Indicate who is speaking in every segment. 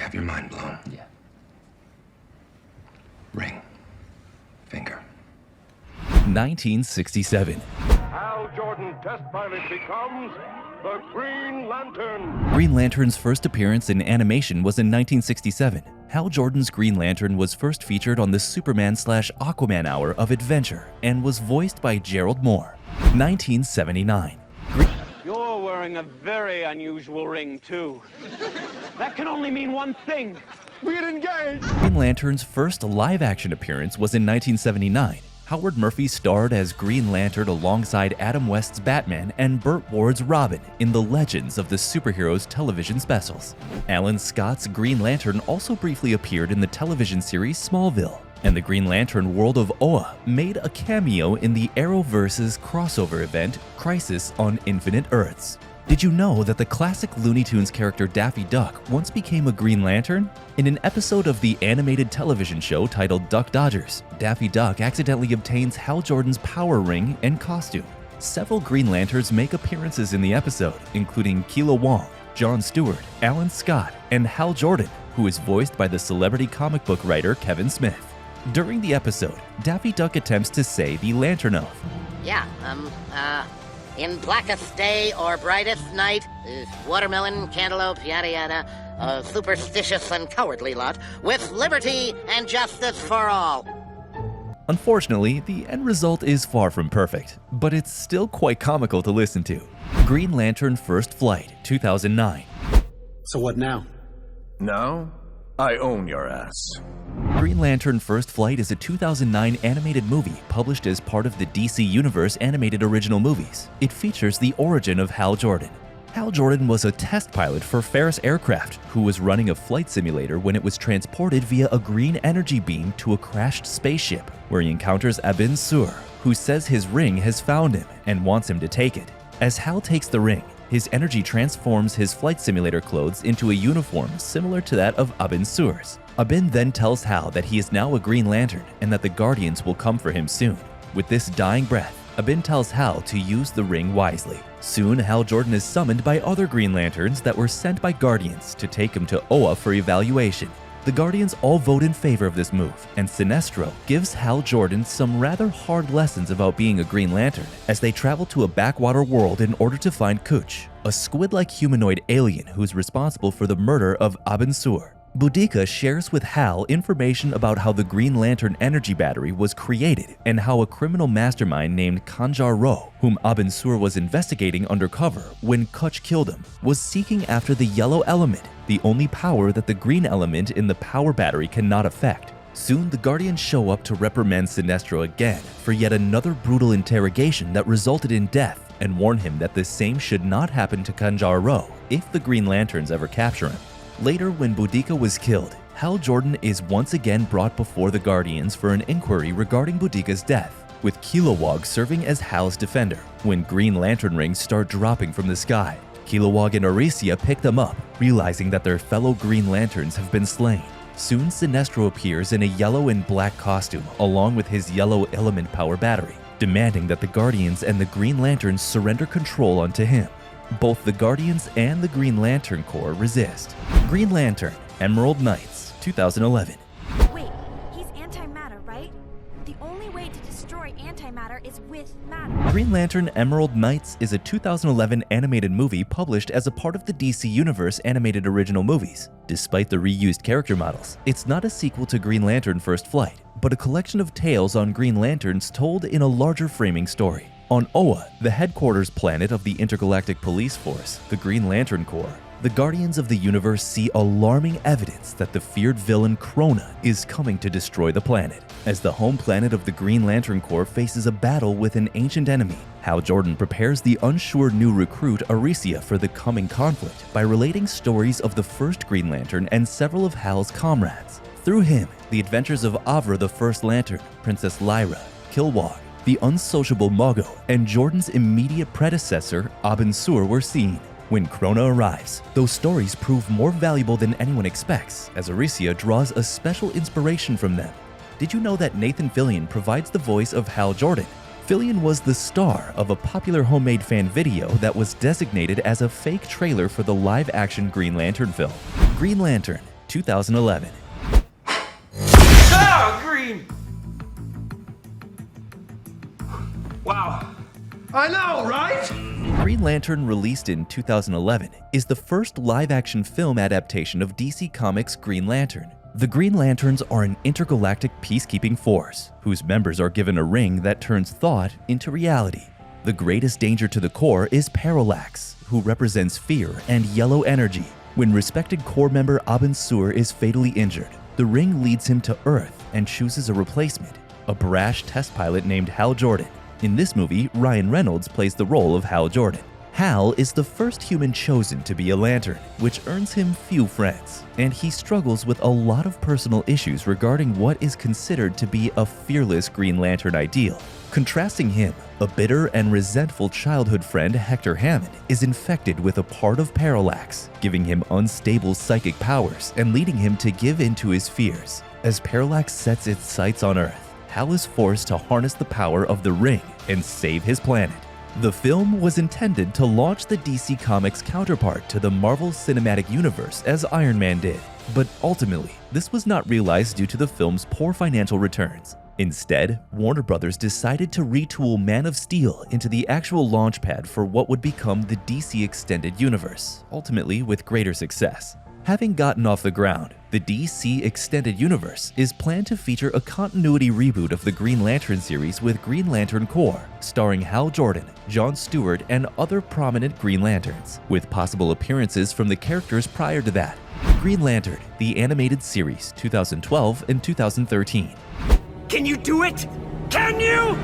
Speaker 1: have your mind blown.
Speaker 2: Yeah.
Speaker 1: Ring. Finger.
Speaker 3: 1967.
Speaker 4: Hal Jordan, test pilot, becomes the Green Lantern.
Speaker 3: Green Lantern's first appearance in animation was in 1967. Hal Jordan's Green Lantern was first featured on the Superman/Aquaman Hour of Adventure and was voiced by Gerald Mohr. 1979.
Speaker 5: You're wearing a very unusual ring, too. That can only mean one thing. We're engaged!
Speaker 3: Green Lantern's first live-action appearance was in 1979. Howard Murphy starred as Green Lantern alongside Adam West's Batman and Burt Ward's Robin in the Legends of the Superheroes television specials. Alan Scott's Green Lantern also briefly appeared in the television series Smallville, and the Green Lantern world of Oa made a cameo in the Arrowverse's crossover event Crisis on Infinite Earths. Did you know that the classic Looney Tunes character Daffy Duck once became a Green Lantern? In an episode of the animated television show titled Duck Dodgers, Daffy Duck accidentally obtains Hal Jordan's power ring and costume. Several Green Lanterns make appearances in the episode, including Kilowog, John Stewart, Alan Scott, and Hal Jordan, who is voiced by the celebrity comic book writer Kevin Smith. During the episode, Daffy Duck attempts to say the Lantern of.
Speaker 6: In blackest day or brightest night, watermelon, cantaloupe, yada yada, a superstitious and cowardly lot, with liberty and justice for all.
Speaker 3: Unfortunately, the end result is far from perfect, but it's still quite comical to listen to. Green Lantern First Flight, 2009.
Speaker 7: So what now?
Speaker 8: Now, I own your ass.
Speaker 3: Green Lantern First Flight is a 2009 animated movie published as part of the DC Universe animated original movies. It features the origin of Hal Jordan. Hal Jordan was a test pilot for Ferris Aircraft who was running a flight simulator when it was transported via a green energy beam to a crashed spaceship, where he encounters Abin Sur, who says his ring has found him and wants him to take it. As Hal takes the ring, his energy transforms his flight simulator clothes into a uniform similar to that of Abin Sur's. Abin then tells Hal that he is now a Green Lantern and that the Guardians will come for him soon. With this dying breath, Abin tells Hal to use the ring wisely. Soon, Hal Jordan is summoned by other Green Lanterns that were sent by Guardians to take him to Oa for evaluation. The Guardians all vote in favor of this move, and Sinestro gives Hal Jordan some rather hard lessons about being a Green Lantern as they travel to a backwater world in order to find Kuch, a squid-like humanoid alien who's responsible for the murder of Abin Sur. Boudica shares with Hal information about how the Green Lantern energy battery was created and how a criminal mastermind named Kanjar Ro, whom Abin Sur was investigating undercover when Kuch killed him, was seeking after the yellow element, the only power that the green element in the power battery cannot affect. Soon, the Guardians show up to reprimand Sinestro again for yet another brutal interrogation that resulted in death and warn him that the same should not happen to Kanjar Ro if the Green Lanterns ever capture him. Later, when Boudica was killed, Hal Jordan is once again brought before the Guardians for an inquiry regarding Boudica's death, with Kilowog serving as Hal's defender. When Green Lantern rings start dropping from the sky, Kilowog and Arisia pick them up, realizing that their fellow Green Lanterns have been slain. Soon, Sinestro appears in a yellow and black costume along with his yellow element power battery, demanding that the Guardians and the Green Lanterns surrender control onto him. Both the Guardians and the Green Lantern Corps resist. Green Lantern Emerald Knights, 2011.
Speaker 9: Wait, he's antimatter, right? The only way to destroy antimatter is with matter.
Speaker 3: Green Lantern Emerald Knights is a 2011 animated movie published as a part of the DC Universe animated original movies. Despite the reused character models, it's not a sequel to Green Lantern First Flight, but a collection of tales on Green Lanterns told in a larger framing story. On Oa, the headquarters planet of the Intergalactic Police Force, the Green Lantern Corps, the Guardians of the Universe see alarming evidence that the feared villain Krona is coming to destroy the planet. As the home planet of the Green Lantern Corps faces a battle with an ancient enemy, Hal Jordan prepares the unsure new recruit Arisia for the coming conflict by relating stories of the first Green Lantern and several of Hal's comrades. Through him, the adventures of Avra the First Lantern, Princess Lyra, Kilowog, the unsociable Mago, and Jordan's immediate predecessor, Abin Sur, were seen. When Krona arrives, those stories prove more valuable than anyone expects, as Arisia draws a special inspiration from them. Did you know that Nathan Fillion provides the voice of Hal Jordan? Fillion was the star of a popular homemade fan video that was designated as a fake trailer for the live-action Green Lantern film. Green Lantern 2011.
Speaker 2: Ah, green! Wow. I know, right?
Speaker 3: Green Lantern, released in 2011, is the first live-action film adaptation of DC Comics' Green Lantern. The Green Lanterns are an intergalactic peacekeeping force, whose members are given a ring that turns thought into reality. The greatest danger to the Corps is Parallax, who represents fear and yellow energy. When respected Corps member Abin Sur is fatally injured, the ring leads him to Earth and chooses a replacement, a brash test pilot named Hal Jordan. In this movie, Ryan Reynolds plays the role of Hal Jordan. Hal is the first human chosen to be a Lantern, which earns him few friends, and he struggles with a lot of personal issues regarding what is considered to be a fearless Green Lantern ideal. Contrasting him, a bitter and resentful childhood friend, Hector Hammond, is infected with a part of Parallax, giving him unstable psychic powers and leading him to give in to his fears. As Parallax sets its sights on Earth, Hal is forced to harness the power of the ring and save his planet. The film was intended to launch the DC Comics counterpart to the Marvel Cinematic Universe as Iron Man did, but ultimately, this was not realized due to the film's poor financial returns. Instead, Warner Brothers decided to retool Man of Steel into the actual launchpad for what would become the DC Extended Universe, ultimately with greater success. Having gotten off the ground, the DC Extended Universe is planned to feature a continuity reboot of the Green Lantern series with Green Lantern Corps, starring Hal Jordan, John Stewart, and other prominent Green Lanterns, with possible appearances from the characters prior to that. Green Lantern, the animated series, 2012 and 2013.
Speaker 2: Can you do it? Can you?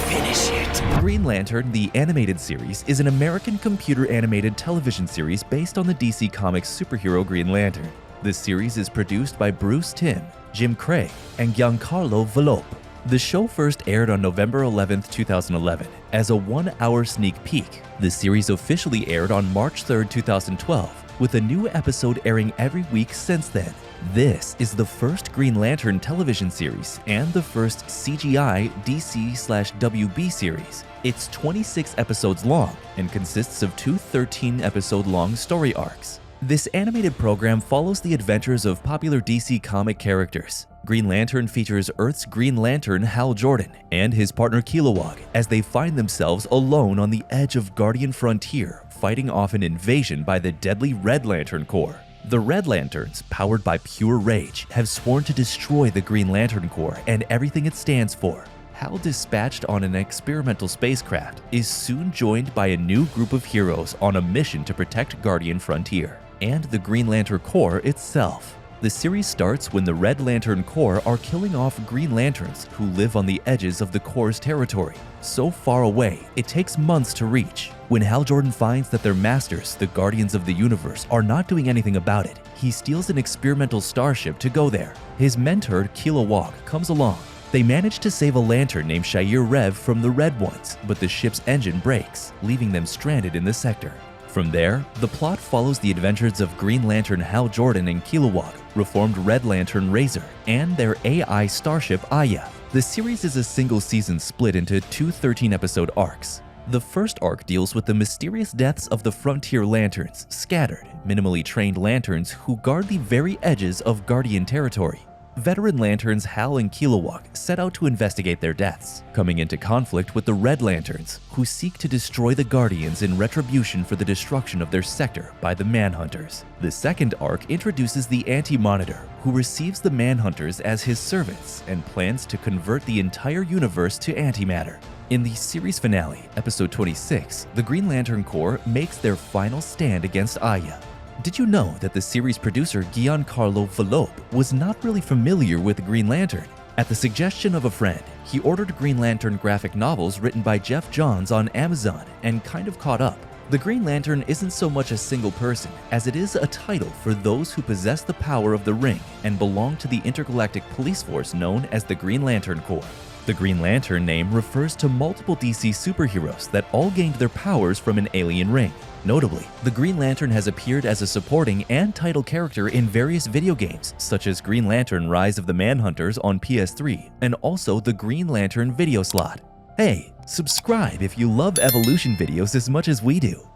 Speaker 2: Finish it.
Speaker 3: Green Lantern, the animated series, is an American computer-animated television series based on the DC Comics superhero Green Lantern. The series is produced by Bruce Timm, Jim Craig, and Giancarlo Volpe. The show first aired on November 11, 2011, as a one-hour sneak peek. The series officially aired on March 3, 2012, with a new episode airing every week since then. This is the first Green Lantern television series and the first CGI DC/WB series. It's 26 episodes long and consists of two 13-episode-long story arcs. This animated program follows the adventures of popular DC comic characters. Green Lantern features Earth's Green Lantern Hal Jordan and his partner Kilowog as they find themselves alone on the edge of Guardian Frontier, fighting off an invasion by the deadly Red Lantern Corps. The Red Lanterns, powered by pure rage, have sworn to destroy the Green Lantern Corps and everything it stands for. Hal, dispatched on an experimental spacecraft, is soon joined by a new group of heroes on a mission to protect Guardian Frontier and the Green Lantern Corps itself. The series starts when the Red Lantern Corps are killing off Green Lanterns who live on the edges of the Corps' territory, so far away it takes months to reach. When Hal Jordan finds that their masters, the Guardians of the Universe, are not doing anything about it, he steals an experimental starship to go there. His mentor, Kilowog, comes along. They manage to save a lantern named Shair Rev from the Red Ones, but the ship's engine breaks, leaving them stranded in the sector. From there, the plot follows the adventures of Green Lantern Hal Jordan and Kilowog, reformed Red Lantern Razor, and their AI starship Aya. The series is a single season split into two 13-episode arcs. The first arc deals with the mysterious deaths of the Frontier Lanterns, scattered, minimally trained lanterns who guard the very edges of Guardian territory. Veteran Lanterns Hal and Kilowog set out to investigate their deaths, coming into conflict with the Red Lanterns, who seek to destroy the Guardians in retribution for the destruction of their sector by the Manhunters. The second arc introduces the Anti-Monitor, who receives the Manhunters as his servants and plans to convert the entire universe to antimatter. In the series finale, episode 26, the Green Lantern Corps makes their final stand against Aya. Did you know that the series producer Giancarlo Volpe was not really familiar with Green Lantern? At the suggestion of a friend, he ordered Green Lantern graphic novels written by Jeff Johns on Amazon and kind of caught up. The Green Lantern isn't so much a single person as it is a title for those who possess the power of the ring and belong to the intergalactic police force known as the Green Lantern Corps. The Green Lantern name refers to multiple DC superheroes that all gained their powers from an alien ring. Notably, the Green Lantern has appeared as a supporting and title character in various video games, such as Green Lantern Rise of the Manhunters on PS3, and also the Green Lantern video slot. Hey, subscribe if you love evolution videos as much as we do.